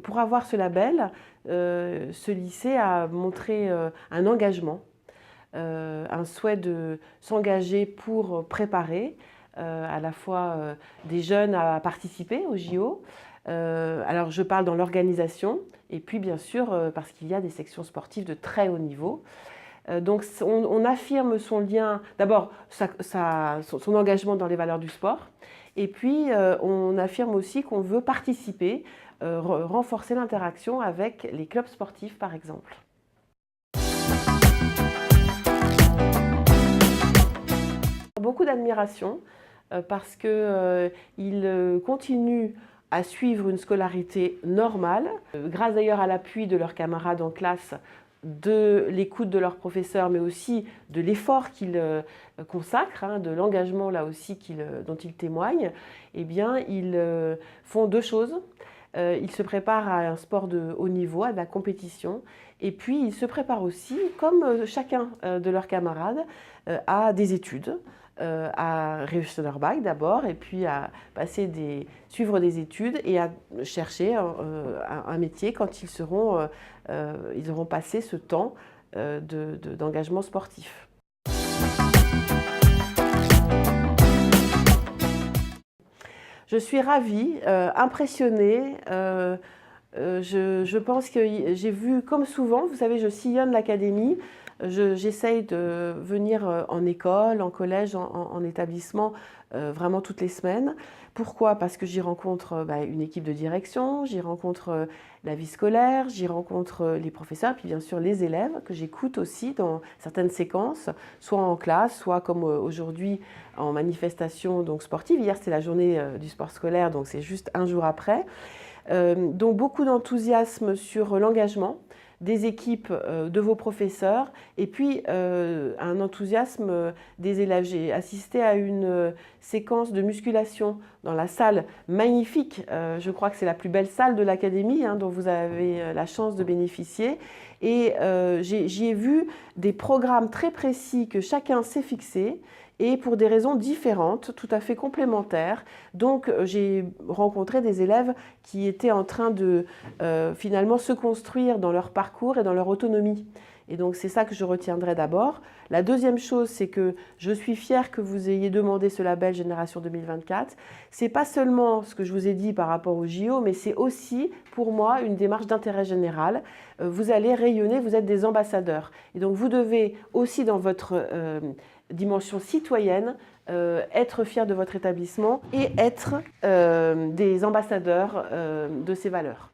pour avoir ce label, ce lycée a montré un engagement, un souhait de s'engager pour préparer à la fois des jeunes à participer aux JO. Alors je parle dans l'organisation et puis bien sûr parce qu'il y a des sections sportives de très haut niveau. Donc on affirme son lien, d'abord son engagement dans les valeurs du sport, et puis on affirme aussi qu'on veut participer, renforcer l'interaction avec les clubs sportifs par exemple. Beaucoup d'admiration parce qu'il continue à suivre une scolarité normale, grâce d'ailleurs à l'appui de leurs camarades en classe, de l'écoute de leurs professeurs, mais aussi de l'effort qu'ils consacrent, de l'engagement là aussi dont ils témoignent. Eh bien, ils font deux choses. Ils se préparent à un sport de haut niveau, à de la compétition, et puis ils se préparent aussi, comme chacun de leurs camarades, à des études, à réussir leur bac d'abord, et puis à suivre des études et à chercher un métier quand ils auront passé ce temps d'engagement sportif. Je suis ravie, impressionnée. Je pense que j'ai vu, comme souvent, vous savez, je sillonne l'académie. J'essaye de venir en école, en collège, en établissement, vraiment toutes les semaines. Pourquoi? Parce que j'y rencontre une équipe de direction, j'y rencontre la vie scolaire, j'y rencontre les professeurs, puis bien sûr les élèves que j'écoute aussi dans certaines séquences, soit en classe, soit comme aujourd'hui en manifestation donc sportive. Hier c'était la journée du sport scolaire, donc c'est juste un jour après. Donc beaucoup d'enthousiasme sur l'engagement des équipes, de vos professeurs, et puis un enthousiasme des élèves. J'ai assisté à une séquence de musculation dans la salle magnifique, je crois que c'est la plus belle salle de l'académie dont vous avez la chance de bénéficier, et j'y ai vu des programmes très précis que chacun s'est fixé, et pour des raisons différentes, tout à fait complémentaires. Donc j'ai rencontré des élèves qui étaient en train de finalement se construire dans leur parcours et dans leur autonomie. Et donc c'est ça que je retiendrai d'abord. La deuxième chose, c'est que je suis fière que vous ayez demandé ce label Génération 2024. C'est pas seulement ce que je vous ai dit par rapport au JO, mais c'est aussi pour moi une démarche d'intérêt général. Vous allez rayonner, vous êtes des ambassadeurs. Et donc vous devez aussi dans votre dimension citoyenne, être fier de votre établissement et être des ambassadeurs de ces valeurs.